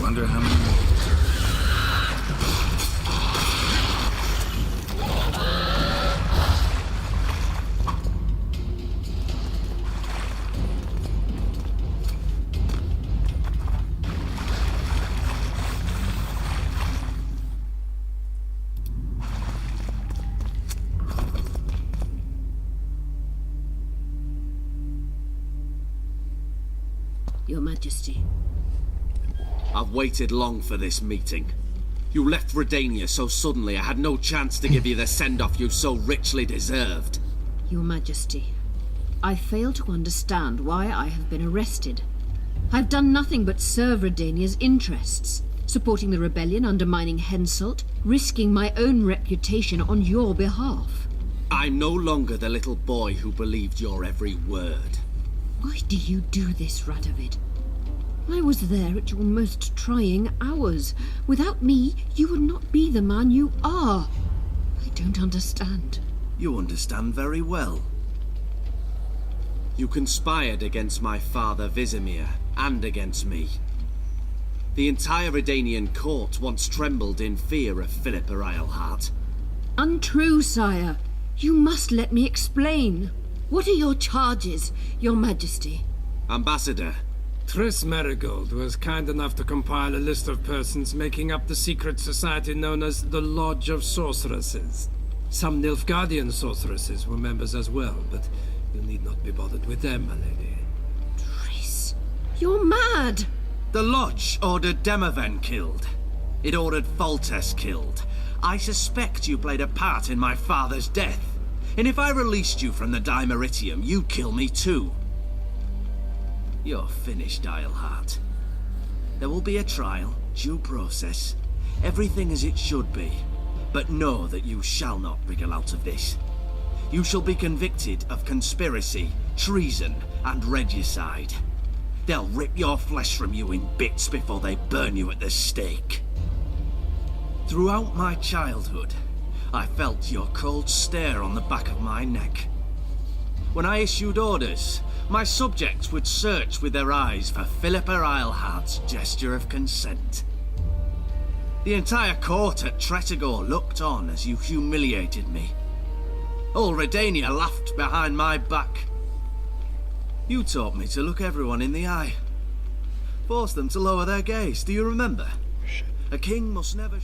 wonder how many more. Your Majesty. I've waited long for this meeting. You left Redania so suddenly I had no chance to give you the send-off you so richly deserved. Your Majesty, I fail to understand why I have been arrested. I've done nothing but serve Redania's interests, supporting the rebellion, undermining Henselt, risking my own reputation on your behalf. I'm no longer the little boy who believed your every word. Why do you do this, Radovid? I was there at your most trying hours. Without me, you would not be the man you are. I don't understand. You understand very well. You conspired against my father Vizimir, and against me. The entire Redanian court once trembled in fear of Philippa Eilhart. Untrue, sire. You must let me explain. What are your charges, Your Majesty? Ambassador. THREy Marigold was kind enough to compile a list of persons making up the secret society known as the Lodge of Sorceresses. Some Nilfgaardian sorceresses were members as well, but you need not be bothered with them, my lady. THREy, you're mad! The Lodge ordered Demaven killed. It ordered Foltest killed. I suspect you played a part in my father's death. And if I released you from the Dimeritium, you'd kill me too. You're finished, Eilhart. There will be a trial, due process, everything as it should be. But know that you shall not wriggle out of this. You shall be convicted of conspiracy, treason, and regicide. They'll rip your flesh from you in bits before they burn you at the stake. Throughout my childhood, I felt your cold stare on the back of my neck. When I issued orders, my subjects would search with their eyes for Philippa Eilhart's gesture of consent. The entire court at Tretogor looked on as you humiliated me. All Redania laughed behind my back. You taught me to look everyone in the eye. Forced them to lower their gaze, do you remember? A king must never...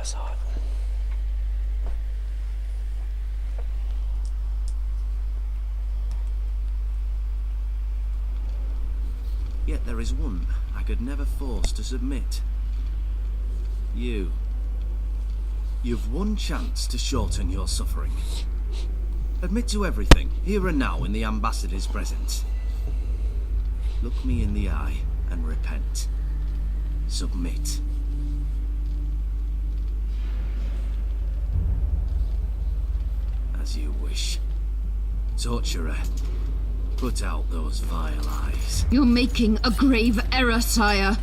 saw it. Yet there is one I could never force to submit. You. You've one chance to shorten your suffering. Admit to everything, here and now, in the ambassador's presence. Look me in the eye and repent. Submit. As you wish. Torturer, put out those vile eyes. You're making a grave error, sire.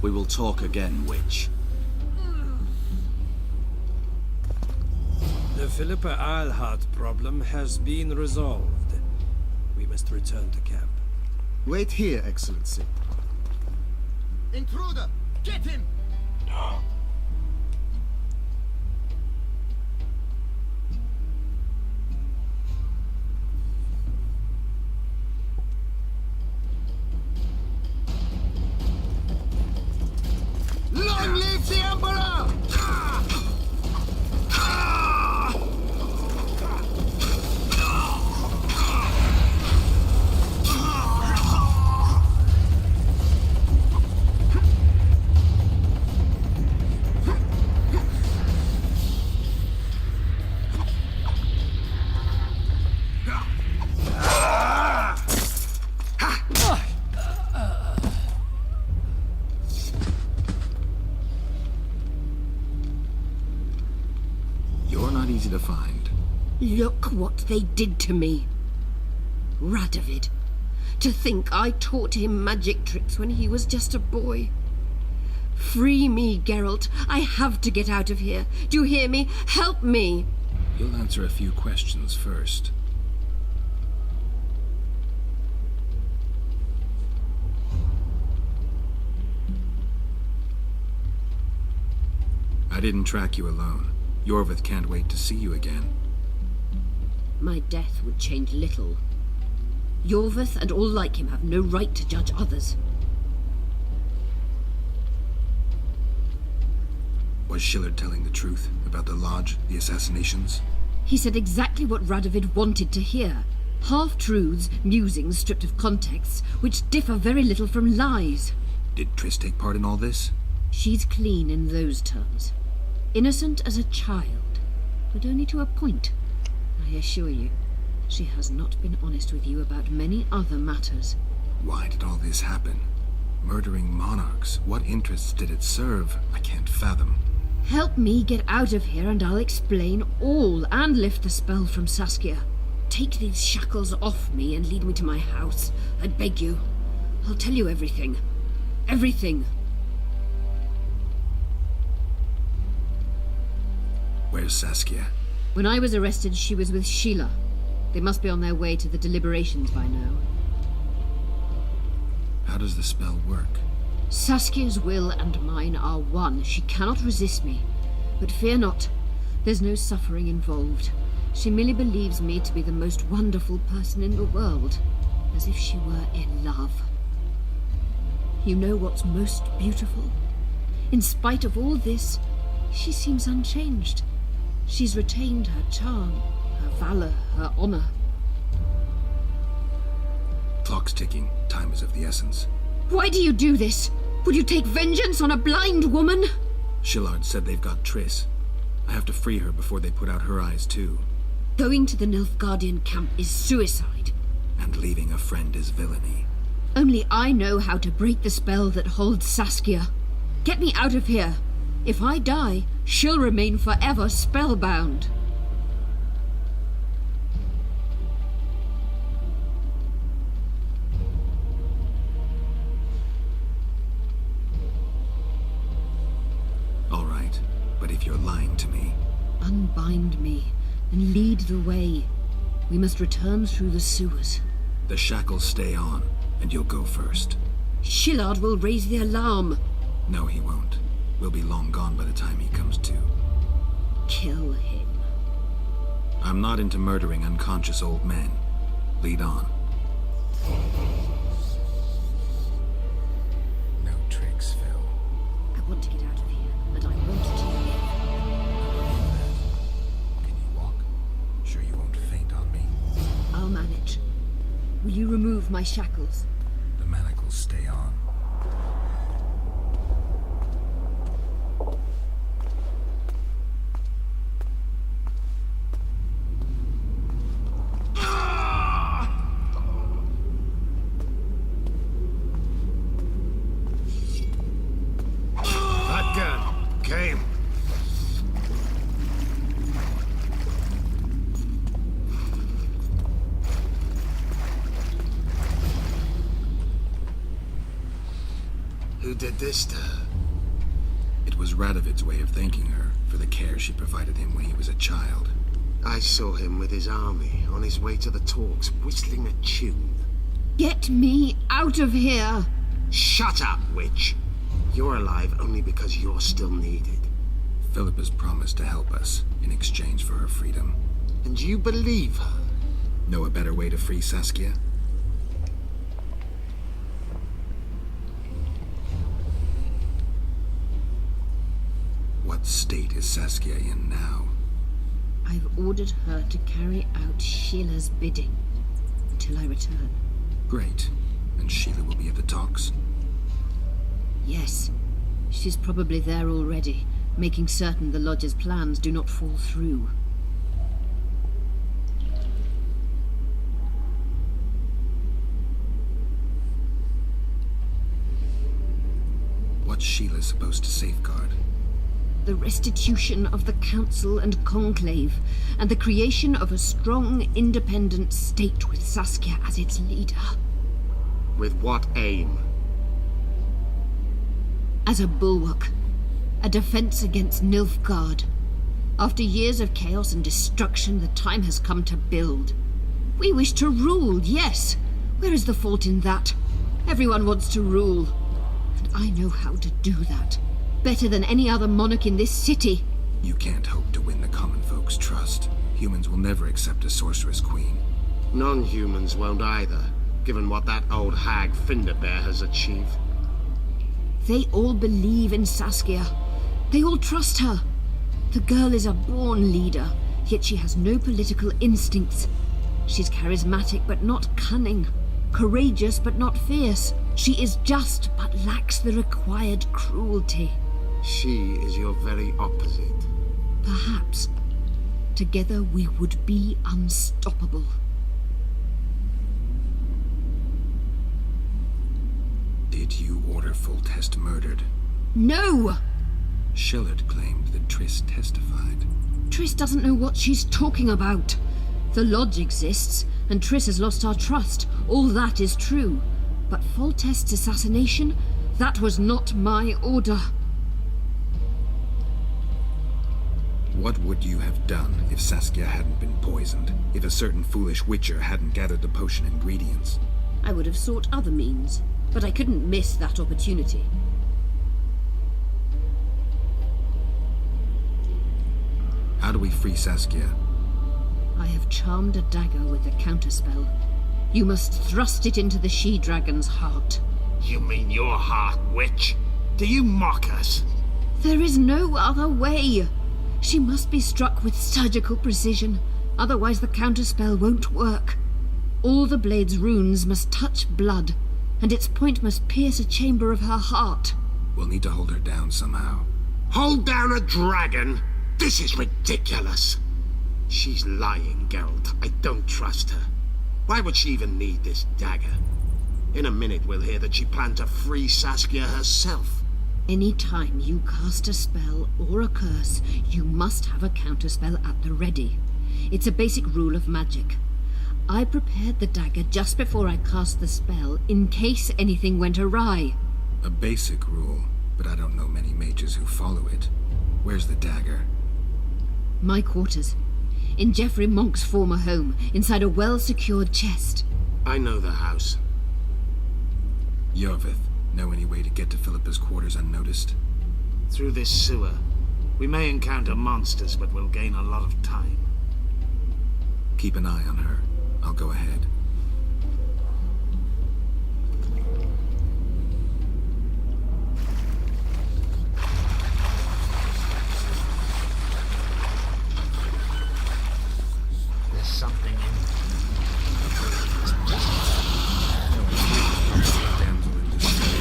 We will talk again, witch. The Philippa Eilhart problem has been resolved. We must return to camp. Wait here, Excellency. Intruder! Get him! Long live the Emperor! You're not easy to find. Look what they did to me. Radovid. To think I taught him magic tricks when he was just a boy. Free me, Geralt. I have to get out of here. Do you hear me? Help me! You'll answer a few questions first. I didn't track you alone. Yorvith can't wait to see you again. My death would change little. Yorvith and all like him have no right to judge others. Was Shillard telling the truth about the Lodge, the assassinations? He said exactly what Radovid wanted to hear. Half-truths, musings stripped of context, which differ very little from lies. Did Triss take part in all this? She's clean in those terms. Innocent as a child, but only to a point. I assure you, she has not been honest with you about many other matters. Why did all this happen? Murdering monarchs, what interests did it serve? I can't fathom. Help me get out of here and I'll explain all and lift the spell from Saskia. Take these shackles off me and lead me to my house. I beg you. I'll tell you everything. Everything. Where's Saskia? When I was arrested, she was with Sheila. They must be on their way to the deliberations by now. How does the spell work? Saskia's will and mine are one. She cannot resist me. But fear not. There's no suffering involved. She merely believes me to be the most wonderful person in the world. As if she were in love. You know what's most beautiful? In spite of all this, she seems unchanged. She's retained her charm, her valor, her honor. Clock's ticking. Time is of the essence. Why do you do this? Would you take vengeance on a blind woman? Shillard said they've got Triss. I have to free her before they put out her eyes, too. Going to the Nilfgaardian camp is suicide. And leaving a friend is villainy. Only I know how to break the spell that holds Saskia. Get me out of here. If I die, she'll remain forever spellbound. All right, but if you're lying to me... Unbind me and lead the way. We must return through the sewers. The shackles stay on, and you'll go first. Shillard will raise the alarm. No, he won't. We'll be long gone by the time he comes to. Kill him. I'm not into murdering unconscious old men. Lead on. No tricks, Phil. I want to get out of here, and I want to live. Can you walk? Sure you won't faint on me? I'll manage. Will you remove my shackles? The manacles stay on. That gun came. Who did this to her? It was Radovid's way of thanking her for the care she provided him when he was a child. I saw him with his army on his way to the talks, whistling a tune. Get me out of here! Shut up, witch! You're alive only because you're still needed. Philippa's promised to help us in exchange for her freedom. And you believe her? Know a better way to free Saskia? What state is Saskia in now? I've ordered her to carry out Sheila's bidding until I return. Great. And Sheila will be at the talks? Yes, she's probably there already, making certain the Lodge's plans do not fall through. What's Sheila supposed to safeguard? The restitution of the Council and Conclave, and the creation of a strong, independent state with Saskia as its leader. With what aim? As a bulwark, a defense against Nilfgaard. After years of chaos and destruction, the time has come to build. We wish to rule, yes. Where is the fault in that? Everyone wants to rule. And I know how to do that. Better than any other monarch in this city. You can't hope to win the common folk's trust. Humans will never accept a sorceress queen. Non-humans won't either, given what that old hag Finderbear has achieved. They all believe in Saskia. They all trust her. The girl is a born leader, yet she has no political instincts. She's charismatic but not cunning, courageous but not fierce. She is just but lacks the required cruelty. She is your very opposite. Perhaps. Together we would be unstoppable. Did you order Foltest murdered? No! Shillard claimed that Triss testified. Triss doesn't know what she's talking about. The Lodge exists, and Triss has lost our trust. All that is true. But Foltest's assassination? That was not my order. What would you have done if Saskia hadn't been poisoned? If a certain foolish witcher hadn't gathered the potion ingredients? I would have sought other means, but I couldn't miss that opportunity. How do we free Saskia? I have charmed a dagger with a counterspell. You must thrust it into the she-dragon's heart. You mean your heart, witch? Do you mock us? There is no other way. She must be struck with surgical precision, otherwise the counterspell won't work. All the blade's runes must touch blood, and its point must pierce a chamber of her heart. We'll need to hold her down somehow. Hold down a dragon? This is ridiculous. She's lying, Geralt. I don't trust her. Why would she even need this dagger? In a minute we'll hear that she planned to free Saskia herself. Any time you cast a spell or a curse, you must have a counterspell at the ready. It's a basic rule of magic. I prepared the dagger just before I cast the spell, in case anything went awry. A basic rule, but I don't know many mages who follow it. Where's the dagger? My quarters. In Geoffrey Monk's former home, inside a well-secured chest. I know the house. Yorvith, Know any way to get to Philippa's quarters unnoticed? Through this sewer. We may encounter monsters, but we'll gain a lot of time. Keep an eye on her. I'll go ahead. There's something in Damsel in distress.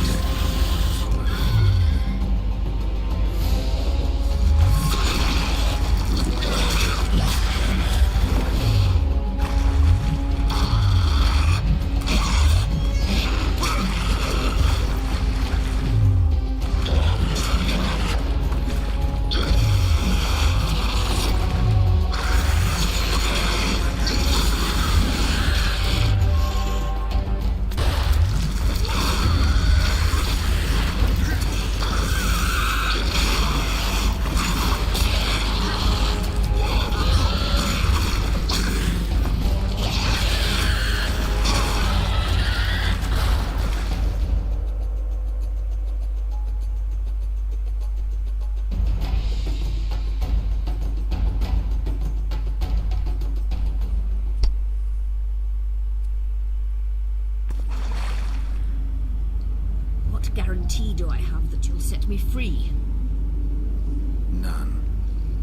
What guarantee do I have that you'll set me free? None.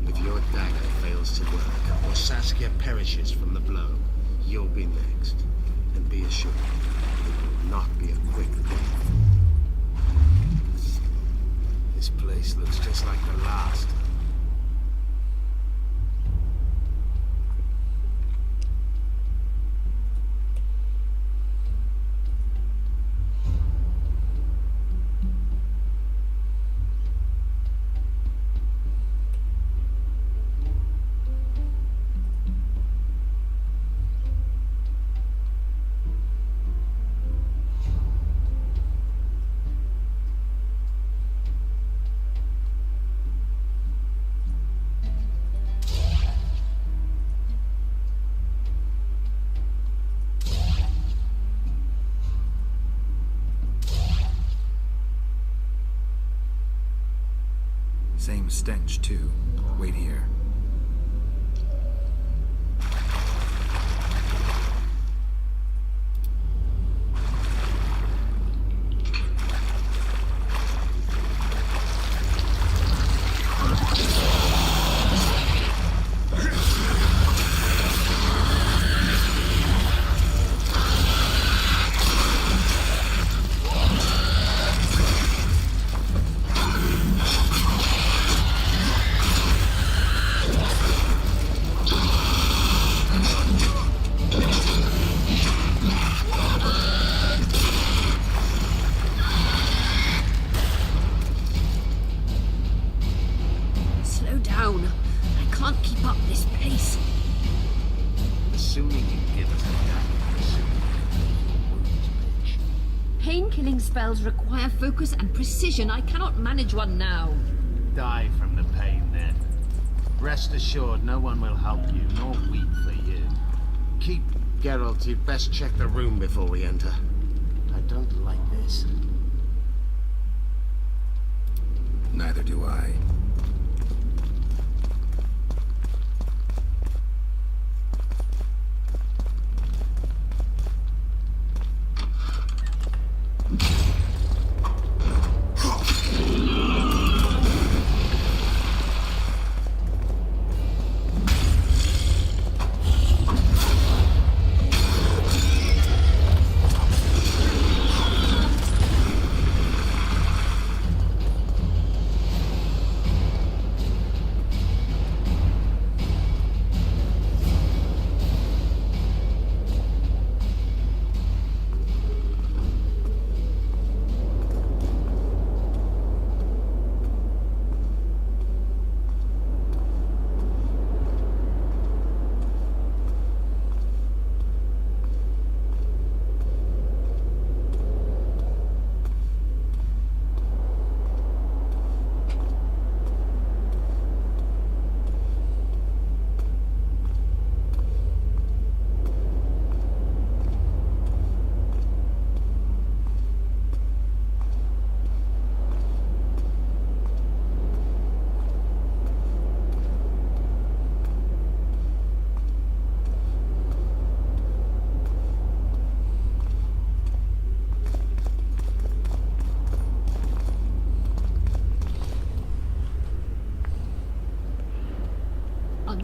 If your dagger fails to work, or Saskia perishes from the blow, you'll be next. And be assured, it will not be a quick death. This place looks just like the last. Same stench, too. Wait here. Slow down. I can't keep up this pace. Assuming you give us the dagger, the sooner we can heal your wounds, bitch. Pain-killing spells require focus and precision. I cannot manage one now. Die from the pain, then. Rest assured, no one will help you, nor weep for you. Geralt, you'd best check the room before we enter. I don't like this. Neither do I.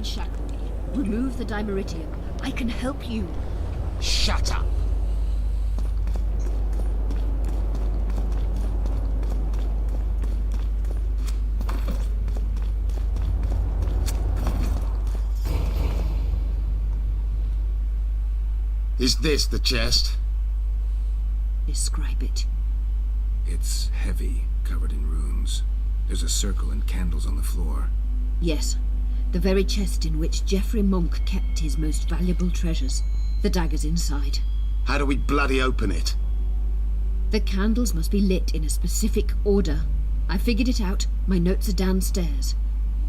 unshackle me. Remove the dimeritium. I can help you. Shut up! Is this the chest? Describe it. It's heavy, covered in runes. There's a circle and candles on the floor. Yes, the very chest in which THREy Monk kept his most valuable treasures. The dagger's inside. How do we bloody open it? The candles must be lit in a specific order. I figured it out. My notes are downstairs.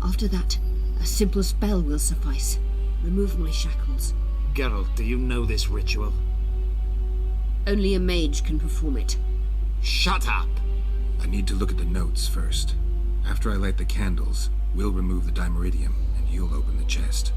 After that, a simple spell will suffice. Remove my shackles. Geralt, do you know this ritual? Only a mage can perform it. Shut up! I need to look at the notes first. After I light the candles, we'll remove the dimeritium, and you'll open the chest.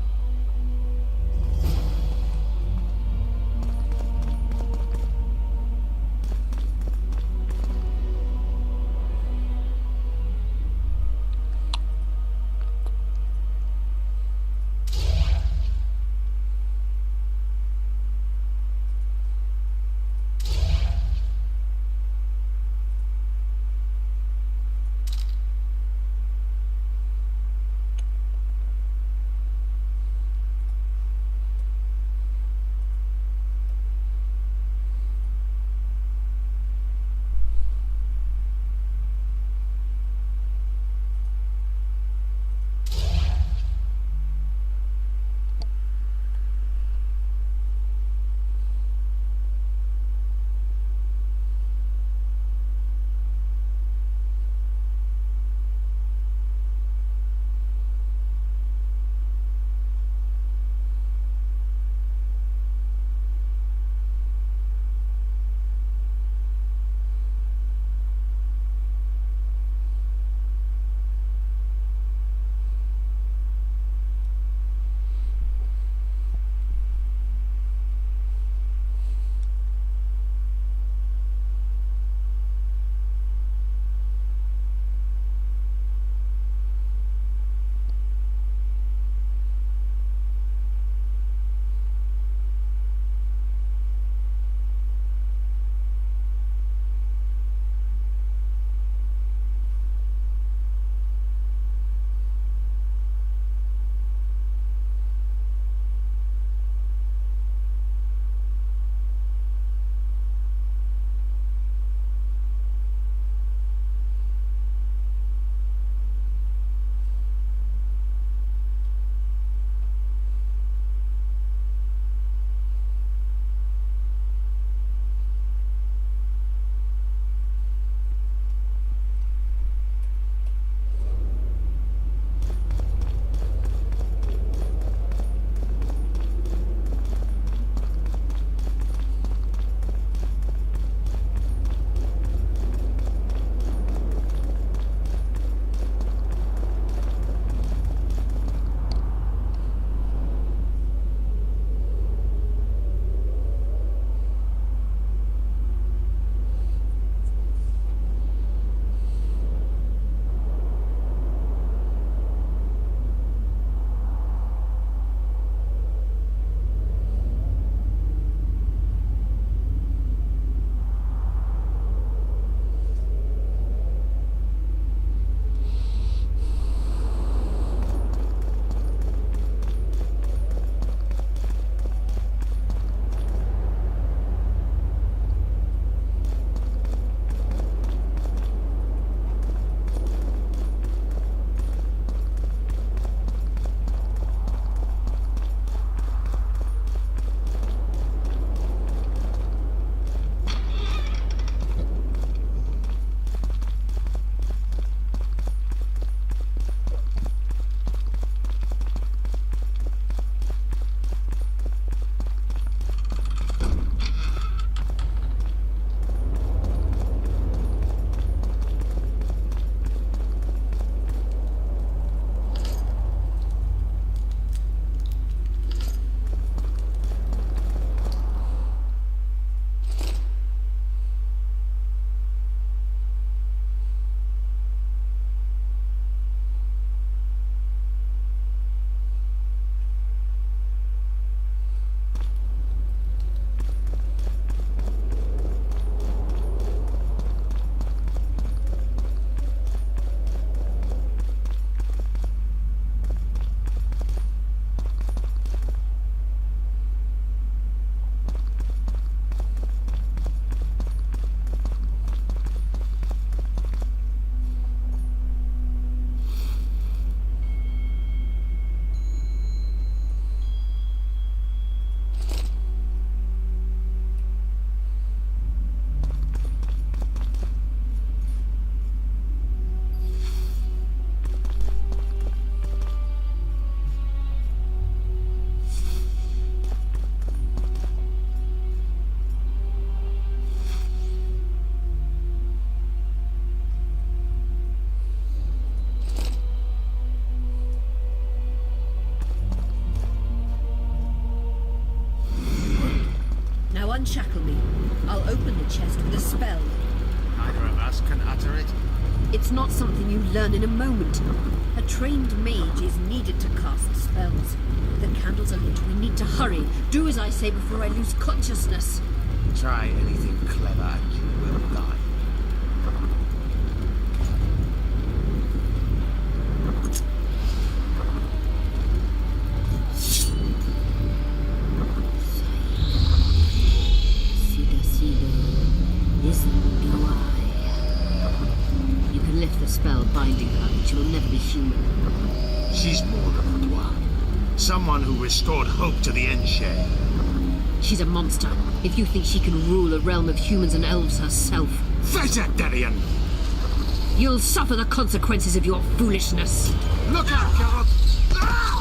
unshackle me. I'll open the chest with a spell. Neither of us can utter it. It's not something you learn in a moment. A trained mage is needed to cast spells. The candles are lit. We need to hurry. Do as I say before I lose consciousness. Try anything clever and you will die. You can lift the spell binding her, but she will never be human. She's more than a dwarf. Someone who restored hope to the Enshare. She's a monster. If you think she can rule a realm of humans and elves herself, Vegetarian! you'll suffer the consequences of your foolishness. Look out, Geralt! Ah!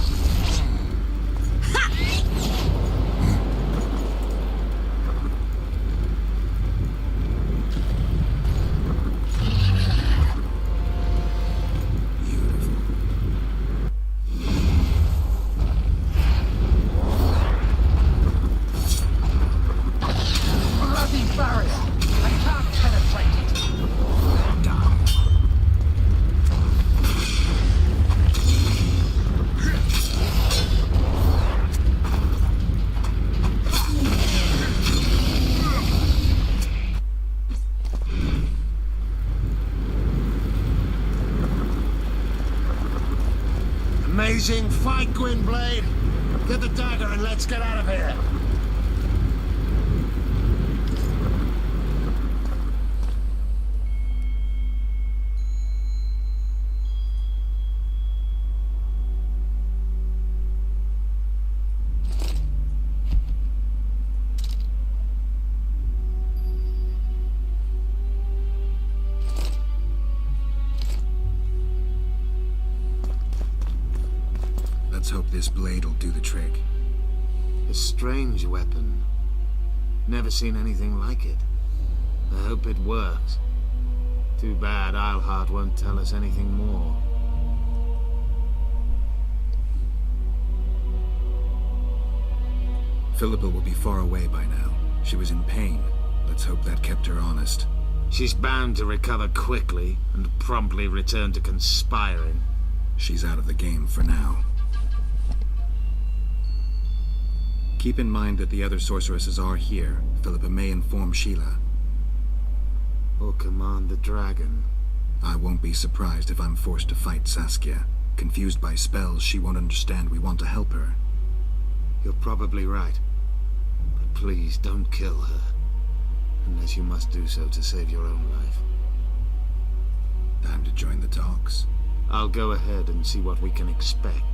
Amazing fight, Gwynblade! Get the dagger and let's get out of here! Let's hope this blade will do the trick. A strange weapon. Never seen anything like it. I hope it works. Too bad Eilhart won't tell us anything more. Philippa will be far away by now. She was in pain. Let's hope that kept her honest. She's bound to recover quickly and promptly return to conspiring. She's out of the game for now. Keep in mind that the other sorceresses are here. Philippa may inform Sheila. Or command the dragon. I won't be surprised if I'm forced to fight Saskia. Confused by spells, she won't understand we want to help her. You're probably right. But please don't kill her. Unless you must do so to save your own life. Time to join the talks. I'll go ahead and see what we can expect.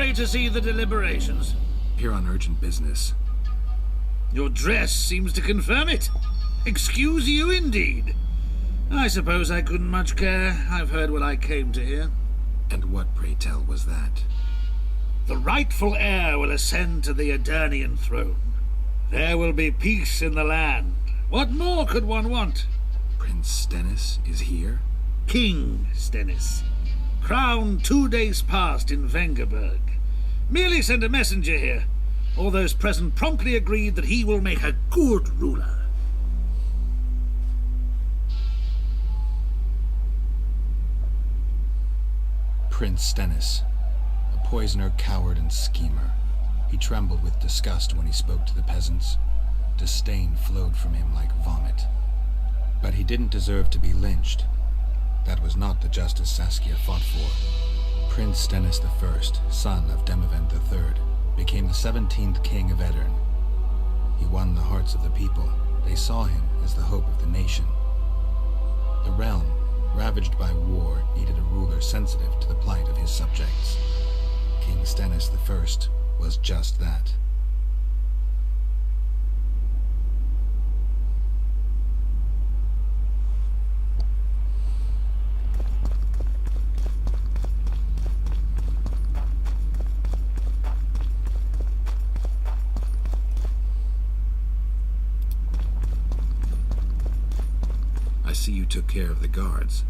way to see the deliberations? Here on urgent business. Your dress seems to confirm it. Excuse you indeed. I suppose I couldn't much care. I've heard what I came to hear. And what, pray tell, was that? The rightful heir will ascend to the Edirnian throne. There will be peace in the land. What more could one want? Prince Stennis is here? King Stennis. Crowned 2 days past in Vengerberg. Merely send a messenger here. All those present promptly agreed that he will make a good ruler. Prince Stennis. A poisoner, coward, and schemer. He trembled with disgust when he spoke to the peasants. Disdain flowed from him like vomit. But he didn't deserve to be lynched. That was not the justice Saskia fought for. Prince Stennis I, son of Demavend III, became the 17th king of Edirn. He won the hearts of the people. They saw him as the hope of the nation. The realm, ravaged by war, needed a ruler sensitive to the plight of his subjects. King Stennis I was just that. I see you took care of the guards.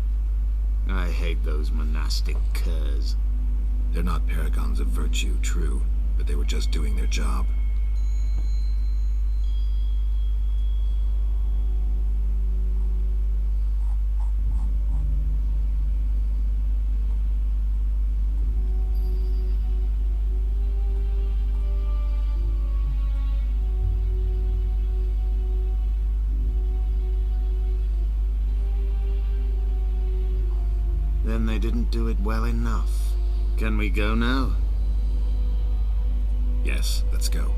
I hate those monastic curs. They're not paragons of virtue, true, but they were just doing their job. Then they didn't do it well enough. Can we go now? Yes, let's go.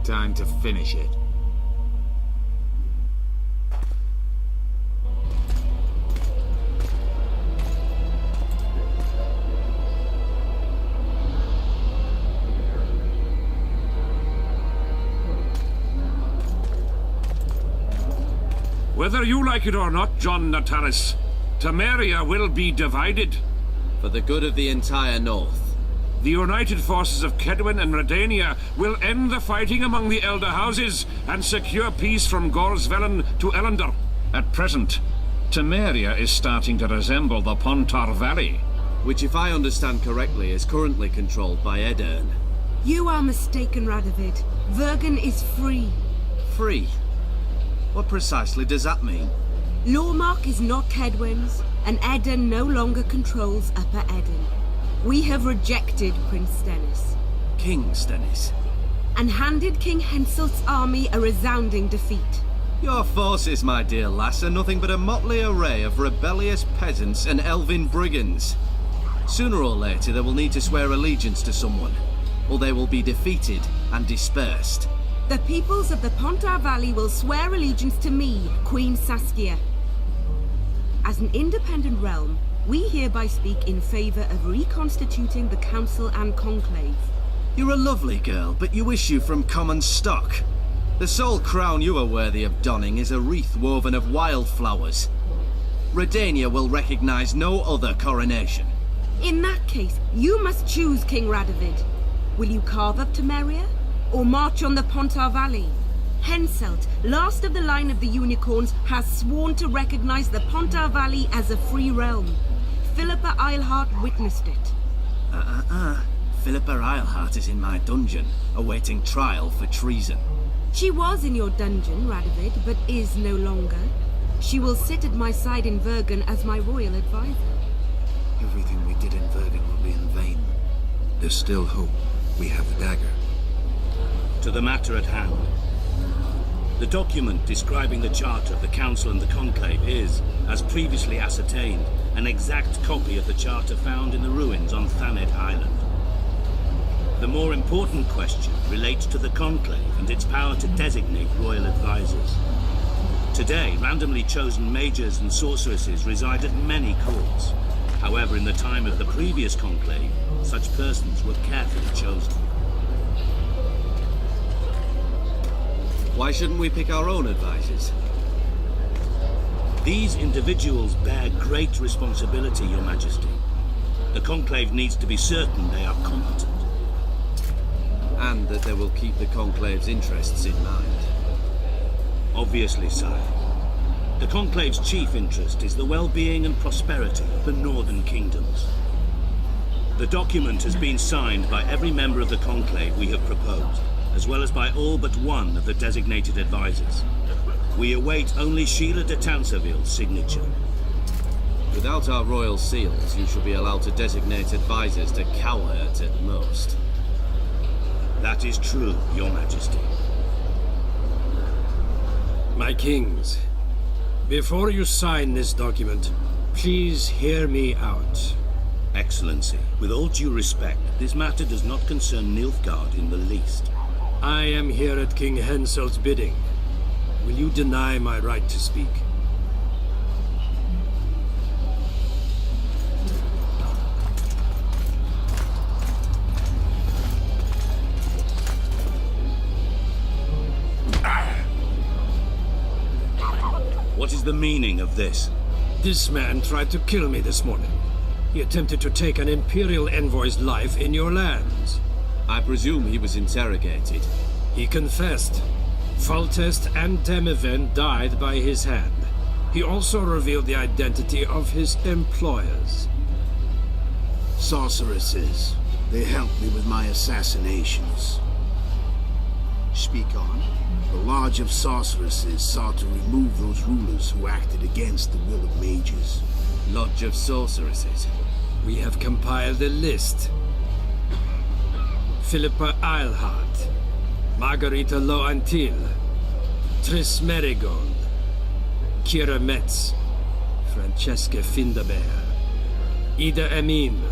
Time to finish it. Whether you like it or not, John Nataris, Temeria will be divided. For the good of the entire North. The united forces of Kedwen and Redania will end the fighting among the Elder Houses and secure peace from Gorsvelen to Ellender. At present, Temeria is starting to resemble the Pontar Valley. Which, if I understand correctly, is currently controlled by Edirn. You are mistaken, Radovid. Vergen is free. Free? What precisely does that mean? Lormark is not Kedwen's, and Edirn no longer controls Upper Edirn. We have rejected Prince Stennis. King Stennis? And handed King Henselt's army a resounding defeat. Your forces, my dear lass, are nothing but a motley array of rebellious peasants and elven brigands. Sooner or later they will need to swear allegiance to someone, or they will be defeated and dispersed. The peoples of the Pontar Valley will swear allegiance to me, Queen Saskia. As an independent realm, we hereby speak in favor of reconstituting the Council and Conclave. You're a lovely girl, but you issue from common stock. The sole crown you are worthy of donning is a wreath woven of wildflowers. Redania will recognize no other coronation. In that case, you must choose, King Radovid. Will you carve up Temeria, or march on the Pontar Valley? Henselt, last of the line of the unicorns, has sworn to recognize the Pontar Valley as a free realm. Philippa Eilhart witnessed it. Philippa Eilhart is in my dungeon, awaiting trial for treason. She was in your dungeon, Radovid, but is no longer. She will sit at my side in Vergen as my royal advisor. Everything we did in Vergen will be in vain. There's still hope. We have the dagger. To the matter at hand. The document describing the Charter of the Council and the Conclave is, as previously ascertained, an exact copy of the Charter found in the ruins on Thanet Island. The more important question relates to the Conclave and its power to designate royal advisors. Today, randomly chosen mages and sorceresses reside at many courts. However, in the time of the previous Conclave, such persons were carefully chosen. Why shouldn't we pick our own advisors? These individuals bear great responsibility, Your Majesty. The Conclave needs to be certain they are competent. And that they will keep the Conclave's interests in mind. Obviously, sire. The Conclave's chief interest is the well-being and prosperity of the Northern Kingdoms. The document has been signed by every member of the Conclave we have proposed, as well as by all but one of the designated advisors. We await only Sheila de Tanseville's signature. Without our royal seals, you shall be allowed to designate advisors to cowherd at most. That is true, Your Majesty. My kings, before you sign this document, please hear me out. Excellency, with all due respect, this matter does not concern Nilfgaard in the least. I am here at King Henselt's bidding. Will you deny my right to speak? What is the meaning of this? This man tried to kill me this morning. He attempted to take an Imperial envoy's life in your lands. I presume he was interrogated. He confessed. Foltest and Demiven died by his hand. He also revealed the identity of his employers. Sorceresses. They helped me with my assassinations. Speak on. The Lodge of Sorceresses sought to remove those rulers who acted against the will of mages. Lodge of Sorceresses. We have compiled a list. Philippa Eilhart, Margarita Loantil, Tris Merigold, Kira Metz, Francesca Findabair, Ida Emin,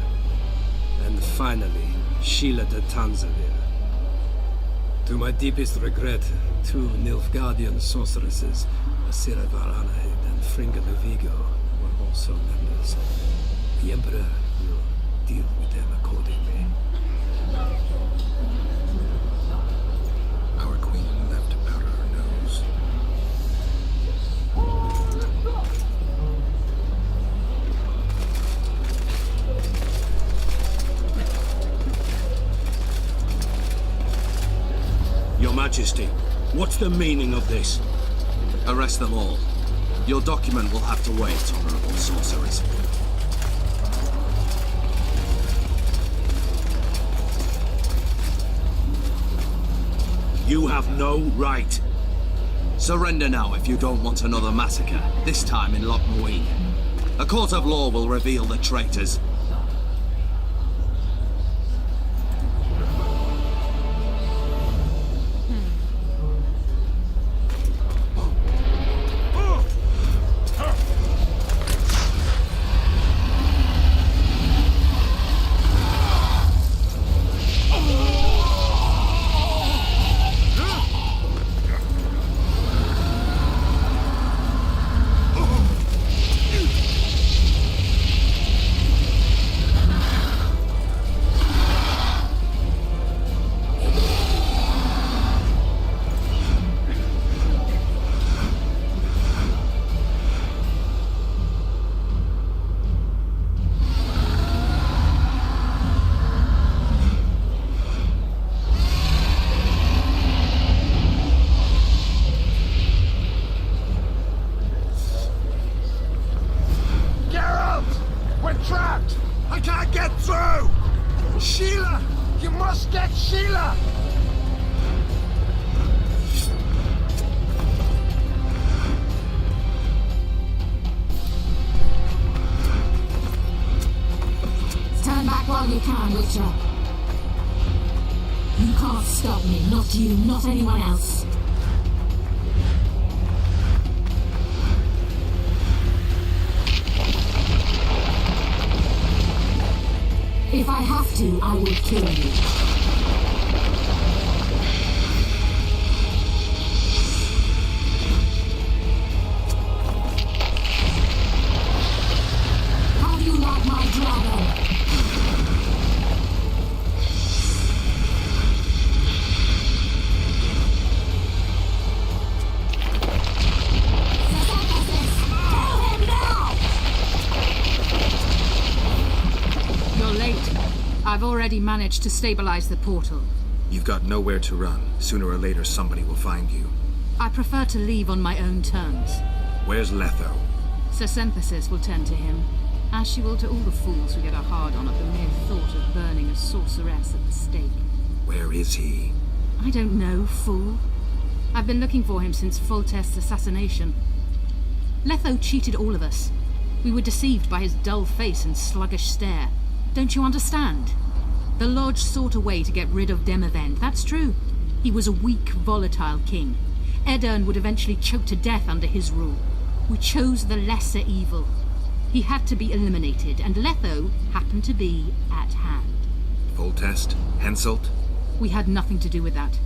and finally, Sheila de Tanseville. To my deepest regret, 2 Nilfgaardian sorceresses, Asira Varanahid and Fringa de Vigo, were also members. The Emperor will deal with them accordingly. Our queen left to powder her nose. Your Majesty, what's the meaning of this? Arrest them all. Your document will have to wait, honorable sorcerers. You have no right. Surrender now if you don't want another massacre, this time in Lochmuin. A court of law will reveal the traitors. Trapped! I can't get through! Sheila! You must get Sheila! Stand back while you can, Witcher. You can't stop me, not you, not anyone else. If I have to, I will kill you. How do you like my dragon? already managed to stabilize the portal. You've got nowhere to run. Sooner or later, somebody will find you. I prefer to leave on my own terms. Where's Letho? Sir Synthesis will tend to him, as she will to all the fools who get a hard-on at the mere thought of burning a sorceress at the stake. Where is he? I don't know, fool. I've been looking for him since Foltest's assassination. Letho cheated all of us. We were deceived by his dull face and sluggish stare. Don't you understand? The Lodge sought a way to get rid of Demavend, that's true. He was a weak, volatile king. Edirn would eventually choke to death under his rule. We chose the lesser evil. He had to be eliminated, and Letho happened to be at hand. Foltest? Henselt? We had nothing to do with that.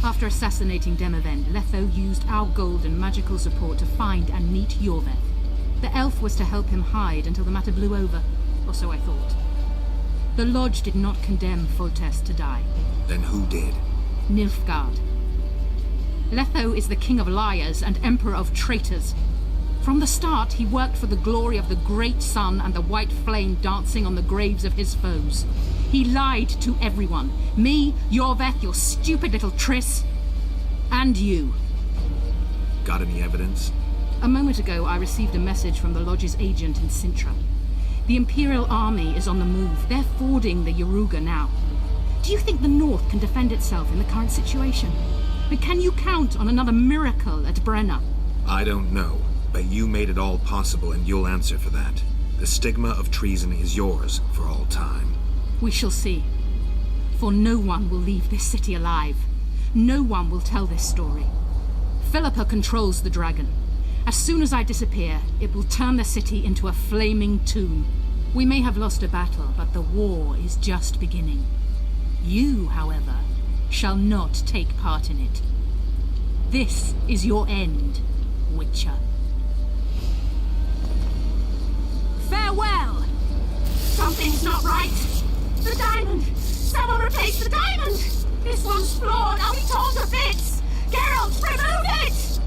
After assassinating Demavend, Letho used our gold and magical support to find and meet Yorveth. The elf was to help him hide until the matter blew over, or so I thought. The Lodge did not condemn Foltest to die. Then who did? Nilfgaard. Letho is the king of liars and emperor of traitors. From the start, he worked for the glory of the great sun and the white flame dancing on the graves of his foes. He lied to everyone. Me, Yorveth, your stupid little Triss, and you. Got any evidence? A moment ago, I received a message from the Lodge's agent in Sintra. The Imperial Army is on the move. They're fording the Yaruga now. Do you think the North can defend itself in the current situation? And can you count on another miracle at Brenna? I don't know, but you made it all possible and you'll answer for that. The stigma of treason is yours for all time. We shall see. For no one will leave this city alive. No one will tell this story. Philippa controls the dragon. As soon as I disappear, it will turn the city into a flaming tomb. We may have lost a battle, but the war is just beginning. You, however, shall not take part in it. This is your end, Witcher. Farewell! Something's not right! The diamond! Someone replace the diamond! This one's flawed! I'll be torn to bits! Geralt, remove it!